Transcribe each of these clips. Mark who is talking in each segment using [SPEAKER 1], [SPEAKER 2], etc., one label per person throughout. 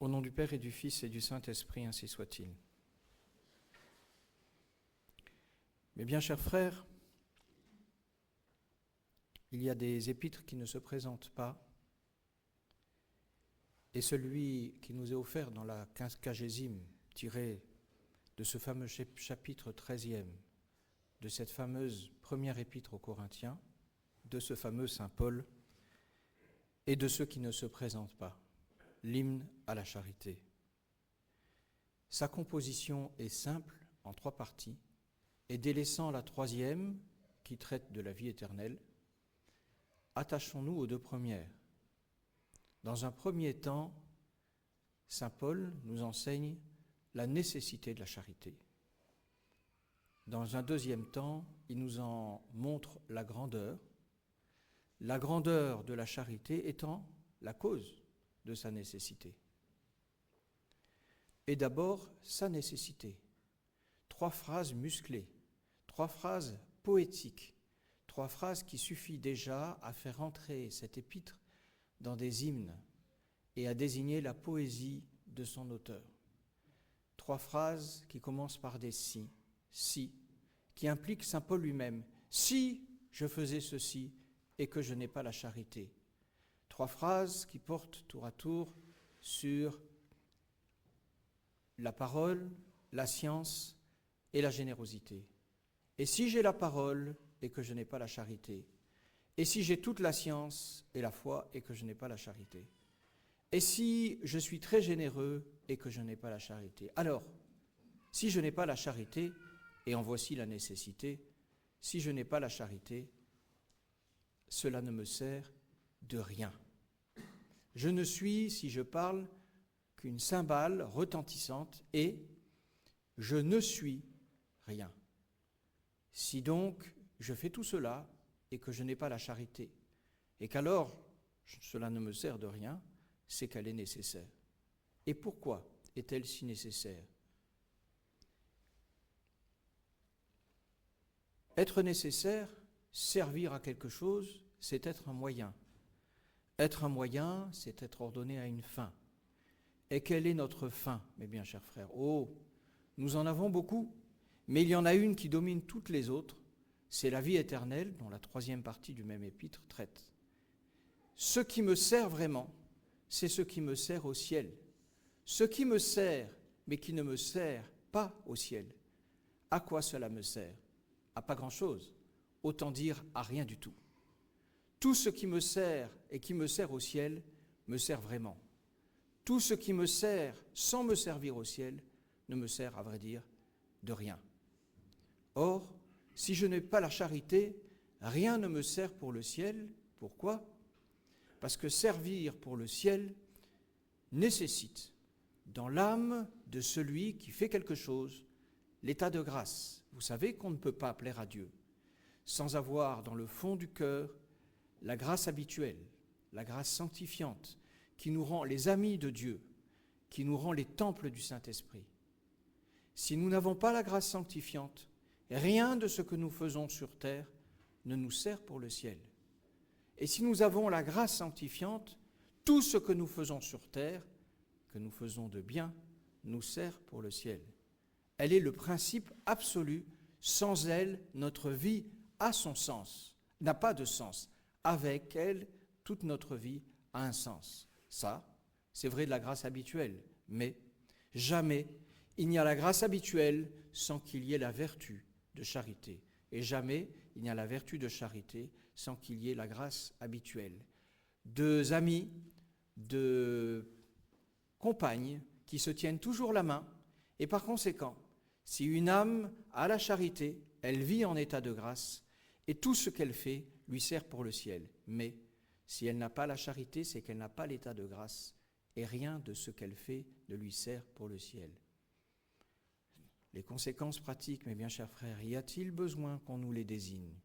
[SPEAKER 1] Au nom du Père et du Fils et du Saint-Esprit, ainsi soit-il. Mes bien chers frères, il y a des épîtres qui ne se présentent pas, et celui qui nous est offert dans la quinquagésime, tiré de ce fameux chapitre 13e, de cette fameuse première épître aux Corinthiens, de ce fameux Saint Paul, et de ceux qui ne se présentent pas, l'hymne à la charité. Sa composition est simple, en 3 parties, et délaissant la 3e, qui traite de la vie éternelle, attachons-nous aux 2 premières. Dans un premier temps, saint Paul nous enseigne la nécessité de la charité. Dans un deuxième temps, il nous en montre la grandeur de la charité étant la cause de sa nécessité. Et d'abord, sa nécessité. 3 phrases musclées, 3 phrases poétiques, 3 phrases qui suffisent déjà à faire entrer cet épître dans des hymnes et à désigner la poésie de son auteur. 3 phrases qui commencent par des si, qui impliquent saint Paul lui-même. Si je faisais ceci et que je n'ai pas la charité. 3 phrases qui portent tour à tour sur la parole, la science et la générosité. Et si j'ai la parole et que je n'ai pas la charité? Et si j'ai toute la science et la foi et que je n'ai pas la charité? Et si je suis très généreux et que je n'ai pas la charité? Alors, si je n'ai pas la charité, et en voici la nécessité, si je n'ai pas la charité, cela ne me sert de rien. Je ne suis, si je parle, qu'une cymbale retentissante et je ne suis rien. Si donc je fais tout cela et que je n'ai pas la charité, et qu'alors cela ne me sert de rien, c'est qu'elle est nécessaire. Et pourquoi est-elle si nécessaire? Être nécessaire, servir à quelque chose, c'est être un moyen. Être un moyen, c'est être ordonné à une fin. Et quelle est notre fin, mes bien chers frères? Oh, nous en avons beaucoup, mais il y en a une qui domine toutes les autres, c'est la vie éternelle, dont la 3e partie du même épître traite. Ce qui me sert vraiment, c'est ce qui me sert au ciel. Ce qui me sert, mais qui ne me sert pas au ciel. À quoi cela me sert? À pas grand-chose, autant dire à rien du tout. Tout ce qui me sert et qui me sert au ciel me sert vraiment. Tout ce qui me sert sans me servir au ciel ne me sert, à vrai dire, de rien. Or, si je n'ai pas la charité, rien ne me sert pour le ciel. Pourquoi? Parce que servir pour le ciel nécessite, dans l'âme de celui qui fait quelque chose, l'état de grâce. Vous savez qu'on ne peut pas plaire à Dieu sans avoir dans le fond du cœur la grâce habituelle, la grâce sanctifiante, qui nous rend les amis de Dieu, qui nous rend les temples du Saint-Esprit. Si nous n'avons pas la grâce sanctifiante, rien de ce que nous faisons sur terre ne nous sert pour le ciel. Et si nous avons la grâce sanctifiante, tout ce que nous faisons sur terre, que nous faisons de bien, nous sert pour le ciel. Elle est le principe absolu. Sans elle, notre vie a son sens, n'a pas de sens. Avec elle, toute notre vie a un sens. Ça, c'est vrai de la grâce habituelle, mais jamais il n'y a la grâce habituelle sans qu'il y ait la vertu de charité. Et jamais il n'y a la vertu de charité sans qu'il y ait la grâce habituelle. 2 amis, 2 compagnes qui se tiennent toujours la main, et par conséquent, si une âme a la charité, elle vit en état de grâce, et tout ce qu'elle fait lui sert pour le ciel. Mais si elle n'a pas la charité, c'est qu'elle n'a pas l'état de grâce, et rien de ce qu'elle fait ne lui sert pour le ciel. Les conséquences pratiques, mes bien chers frères, y a-t-il besoin qu'on nous les dessine?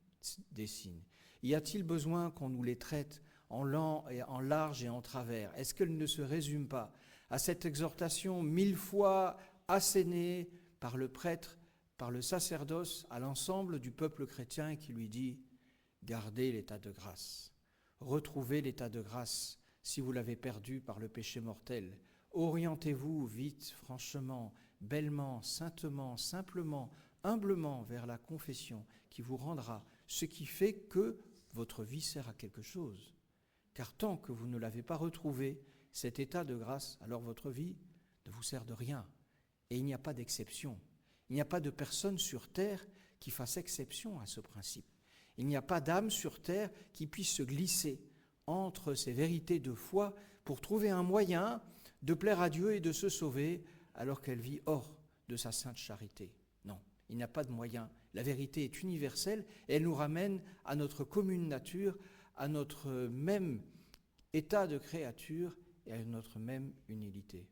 [SPEAKER 1] Y a-t-il besoin qu'on nous les traite en large et en travers? Est-ce qu'elle ne se résume pas à cette exhortation 1000 fois assénée par le prêtre, par le sacerdoce, à l'ensemble du peuple chrétien qui lui dit « Gardez l'état de grâce, retrouvez l'état de grâce si vous l'avez perdu par le péché mortel, Orientez-vous vite, franchement, bellement, saintement, simplement, humblement vers la confession qui vous rendra ce qui fait que votre vie sert à quelque chose. Car tant que vous ne l'avez pas retrouvé, cet état de grâce, alors votre vie ne vous sert de rien. Et il n'y a pas d'exception. Il n'y a pas de personne sur terre qui fasse exception à ce principe. Il n'y a pas d'âme sur terre qui puisse se glisser entre ces vérités de foi pour trouver un moyen de plaire à Dieu et de se sauver alors qu'elle vit hors de sa sainte charité. Non, il n'y a pas de moyen. La vérité est universelle et elle nous ramène à notre commune nature, à notre même état de créature et à notre même humilité.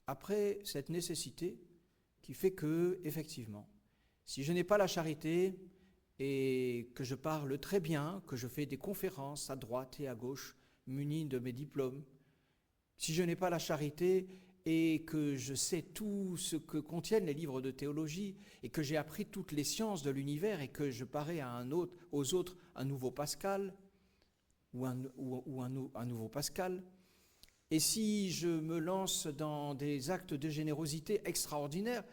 [SPEAKER 1] Après cette nécessité qui fait que, effectivement, si je n'ai pas la charité et que je parle très bien, que je fais des conférences à droite et à gauche, muni de mes diplômes, si je n'ai pas la charité et que je sais tout ce que contiennent les livres de théologie et que j'ai appris toutes les sciences de l'univers et que je parais aux autres un nouveau Pascal ou un nouveau Pascal, et si je me lance dans des actes de générosité extraordinaires,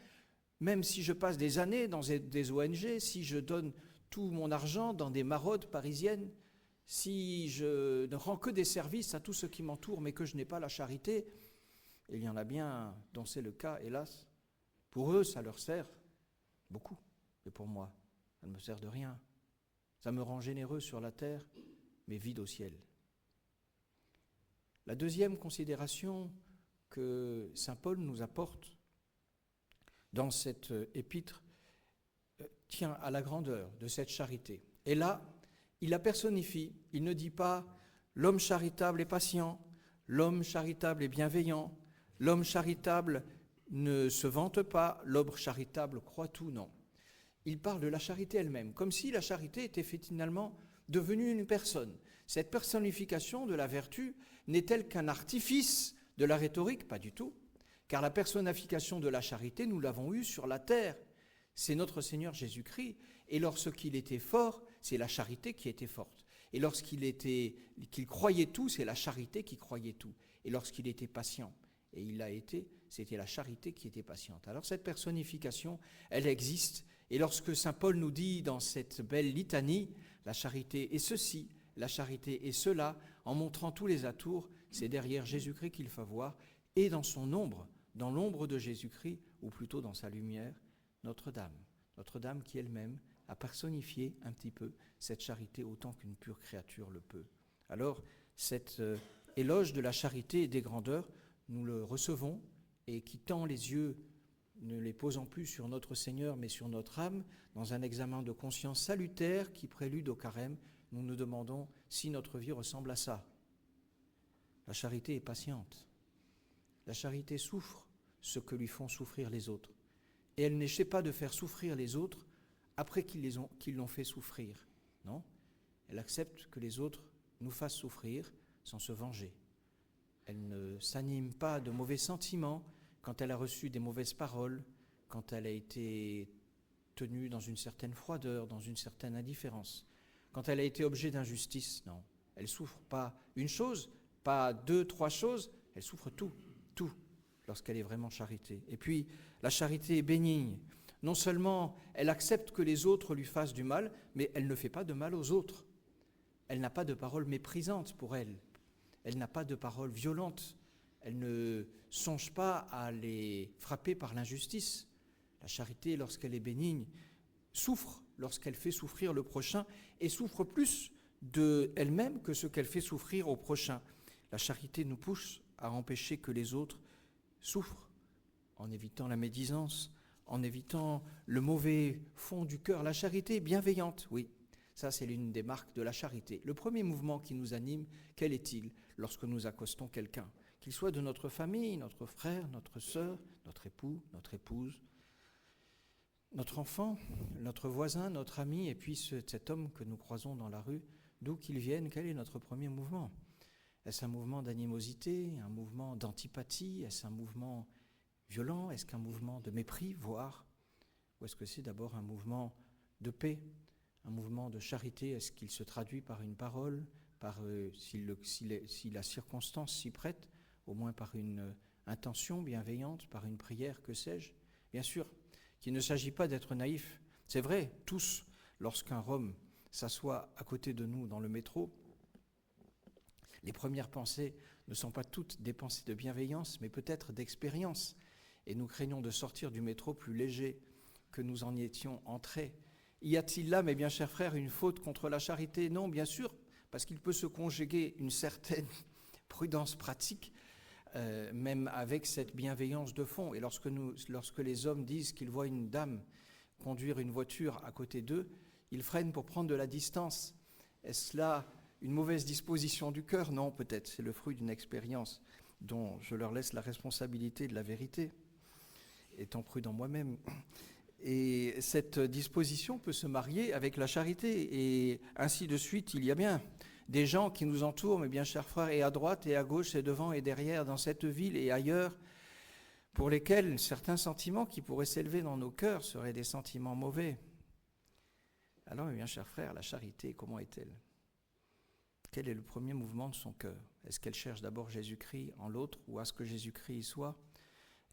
[SPEAKER 1] même si je passe des années dans des ONG, si je donne tout mon argent dans des maraudes parisiennes, si je ne rends que des services à tous ceux qui m'entourent mais que je n'ai pas la charité, il y en a bien dont c'est le cas, hélas. Pour eux, ça leur sert beaucoup. Et pour moi, ça ne me sert de rien. Ça me rend généreux sur la terre, mais vide au ciel. La deuxième considération que saint Paul nous apporte dans cette épître tient à la grandeur de cette charité. Et là, il la personnifie. Il ne dit pas « l'homme charitable est patient, l'homme charitable est bienveillant, l'homme charitable ne se vante pas, l'homme charitable croit tout ». Non. Il parle de la charité elle-même, comme si la charité était finalement devenue une personne. Cette personnification de la vertu n'est-elle qu'un artifice de la rhétorique? Pas du tout. Car la personnification de la charité, nous l'avons eue sur la terre. C'est notre Seigneur Jésus-Christ. Et lorsqu'il était fort, c'est la charité qui était forte. Et qu'il croyait tout, c'est la charité qui croyait tout. Et lorsqu'il était patient, et il l'a été, c'était la charité qui était patiente. Alors cette personnification, elle existe. Et lorsque saint Paul nous dit dans cette belle litanie, la charité est ceci, la charité est cela, en montrant tous les atours, c'est derrière Jésus-Christ qu'il faut voir, et dans son ombre, dans l'ombre de Jésus-Christ, ou plutôt dans sa lumière, Notre-Dame qui elle-même a personnifié un petit peu cette charité autant qu'une pure créature le peut. Alors, cet éloge de la charité et des grandeurs, nous le recevons, et qui tend les yeux, ne les posant plus sur notre Seigneur, mais sur notre âme, dans un examen de conscience salutaire qui prélude au carême, nous nous demandons si notre vie ressemble à ça. La charité est patiente. La charité souffre ce que lui font souffrir les autres. Et elle n'essaie pas de faire souffrir les autres après qu'ils l'ont fait souffrir. Non, elle accepte que les autres nous fassent souffrir sans se venger. Elle ne s'anime pas de mauvais sentiments quand elle a reçu des mauvaises paroles, quand elle a été tenue dans une certaine froideur, dans une certaine indifférence, quand elle a été objet d'injustice. Non, elle souffre pas une chose, pas deux, trois choses, elle souffre tout, lorsqu'elle est vraiment charité. Et puis, la charité est bénigne. Non seulement elle accepte que les autres lui fassent du mal, mais elle ne fait pas de mal aux autres. Elle n'a pas de paroles méprisantes pour elle. Elle n'a pas de paroles violentes. Elle ne songe pas à les frapper par l'injustice. La charité, lorsqu'elle est bénigne, souffre lorsqu'elle fait souffrir le prochain et souffre plus de elle-même que ce qu'elle fait souffrir au prochain. La charité nous pousse à empêcher que les autres souffrent en évitant la médisance, en évitant le mauvais fond du cœur. La charité est bienveillante, oui. Ça, c'est l'une des marques de la charité. Le premier mouvement qui nous anime, quel est-il lorsque nous accostons quelqu'un? Qu'il soit de notre famille, notre frère, notre sœur, notre époux, notre épouse, notre enfant, notre voisin, notre ami, et puis cet homme que nous croisons dans la rue, d'où qu'il vienne, quel est notre premier mouvement? Est-ce un mouvement d'animosité, un mouvement d'antipathie? Est-ce un mouvement violent? Est-ce qu'un mouvement de mépris, voire? Ou est-ce que c'est d'abord un mouvement de paix, un mouvement de charité? Est-ce qu'il se traduit par une parole, si la circonstance s'y prête, au moins par une intention bienveillante, par une prière, que sais-je. Bien sûr qu'il ne s'agit pas d'être naïf. C'est vrai, tous, lorsqu'un Rom s'assoit à côté de nous dans le métro, les premières pensées ne sont pas toutes des pensées de bienveillance, mais peut-être d'expérience. Et nous craignons de sortir du métro plus léger que nous en y étions entrés. Y a-t-il là, mes bien chers frères, une faute contre la charité? Non, bien sûr, parce qu'il peut se conjuguer une certaine prudence pratique, même avec cette bienveillance de fond. Et lorsque les hommes disent qu'ils voient une dame conduire une voiture à côté d'eux, ils freinent pour prendre de la distance. Est-ce là une mauvaise disposition du cœur? Non, peut-être. C'est le fruit d'une expérience dont je leur laisse la responsabilité de la vérité, étant prudent moi-même. Et cette disposition peut se marier avec la charité, et ainsi de suite. Il y a bien des gens qui nous entourent, mes bien chers frères, et à droite et à gauche et devant et derrière, dans cette ville et ailleurs, pour lesquels certains sentiments qui pourraient s'élever dans nos cœurs seraient des sentiments mauvais. Alors, mes bien chers frères, la charité, comment est-elle? Quel est le premier mouvement de son cœur? Est-ce qu'elle cherche d'abord Jésus-Christ en l'autre, ou à ce que Jésus-Christ y soit?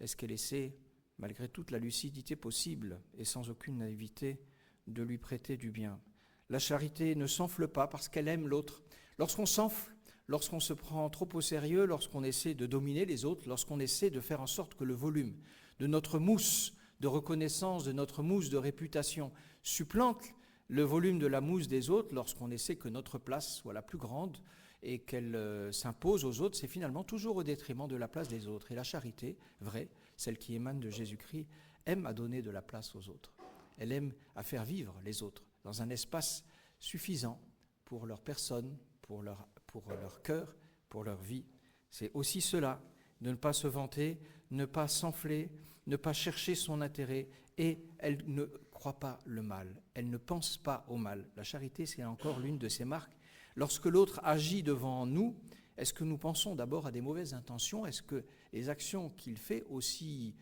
[SPEAKER 1] Est-ce qu'elle essaie, malgré toute la lucidité possible et sans aucune naïveté, de lui prêter du bien? La charité ne s'enfle pas parce qu'elle aime l'autre. Lorsqu'on s'enfle, lorsqu'on se prend trop au sérieux, lorsqu'on essaie de dominer les autres, lorsqu'on essaie de faire en sorte que le volume de notre mousse de reconnaissance, de notre mousse de réputation supplante le volume de la mousse des autres, lorsqu'on essaie que notre place soit la plus grande et qu'elle s'impose aux autres, c'est finalement toujours au détriment de la place des autres. Et la charité, vraie, celle qui émane de Jésus-Christ, aime à donner de la place aux autres. Elle aime à faire vivre les autres dans un espace suffisant pour leur personne, pour leur cœur, pour leur vie. C'est aussi cela, de ne pas se vanter, ne pas s'enfler, ne pas chercher son intérêt, et elle ne croit pas le mal, elle ne pense pas au mal. La charité, c'est encore l'une de ses marques. Lorsque l'autre agit devant nous, est-ce que nous pensons d'abord à des mauvaises intentions? Est-ce que les actions qu'il fait, aussi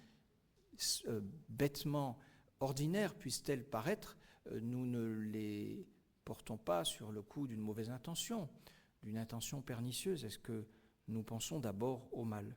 [SPEAKER 1] bêtement ordinaires puissent-elles paraître, nous ne les portons pas sur le coup d'une mauvaise intention, d'une intention pernicieuse? Est-ce que nous pensons d'abord au mal?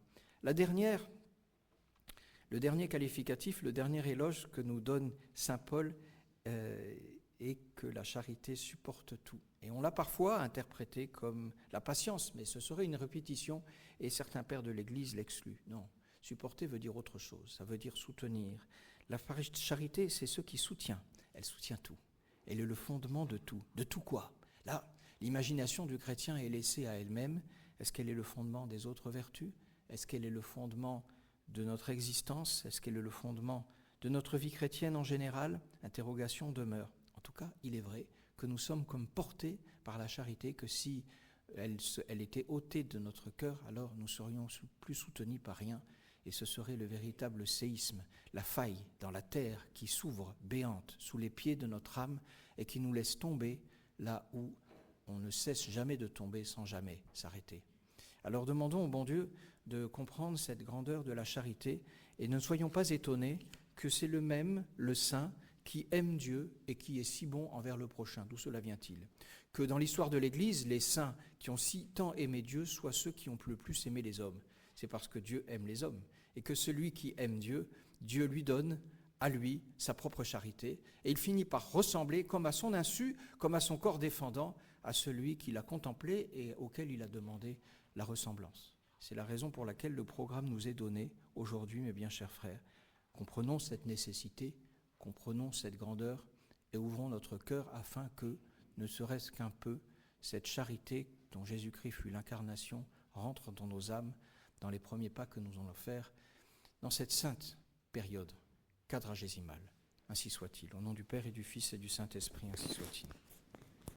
[SPEAKER 1] Le dernier qualificatif, le dernier éloge que nous donne saint Paul est que la charité supporte tout. Et on l'a parfois interprété comme la patience, mais ce serait une répétition, et certains pères de l'Église l'excluent. Non, supporter veut dire autre chose, ça veut dire soutenir. La charité, c'est ce qui soutient, elle soutient tout. Elle est le fondement de tout. De tout quoi? Là, l'imagination du chrétien est laissée à elle-même. Est-ce qu'elle est le fondement des autres vertus? Est-ce qu'elle est le fondement de notre existence? Est-ce qu'elle est le fondement de notre vie chrétienne en général? Interrogation demeure. En tout cas, il est vrai que nous sommes comme portés par la charité, que si elle était ôtée de notre cœur, alors nous serions plus soutenus par rien, et ce serait le véritable séisme, la faille dans la terre qui s'ouvre béante sous les pieds de notre âme et qui nous laisse tomber là où on ne cesse jamais de tomber sans jamais s'arrêter. Alors demandons au bon Dieu de comprendre cette grandeur de la charité, et ne soyons pas étonnés que c'est le même, le saint, qui aime Dieu et qui est si bon envers le prochain. D'où cela vient-il? Que dans l'histoire de l'Église, les saints qui ont si tant aimé Dieu soient ceux qui ont le plus aimé les hommes. C'est parce que Dieu aime les hommes. Et que celui qui aime Dieu, Dieu lui donne à lui sa propre charité. Et il finit par ressembler, comme à son insu, comme à son corps défendant, à celui qu'il a contemplé et auquel il a demandé la ressemblance. C'est la raison pour laquelle le programme nous est donné aujourd'hui, mes bien chers frères. Comprenons cette nécessité, comprenons cette grandeur et ouvrons notre cœur afin que, ne serait-ce qu'un peu, cette charité dont Jésus-Christ fut l'incarnation rentre dans nos âmes, dans les premiers pas que nous allons faire dans cette sainte période quadragésimale. Ainsi soit-il. Au nom du Père et du Fils et du Saint-Esprit, ainsi soit-il.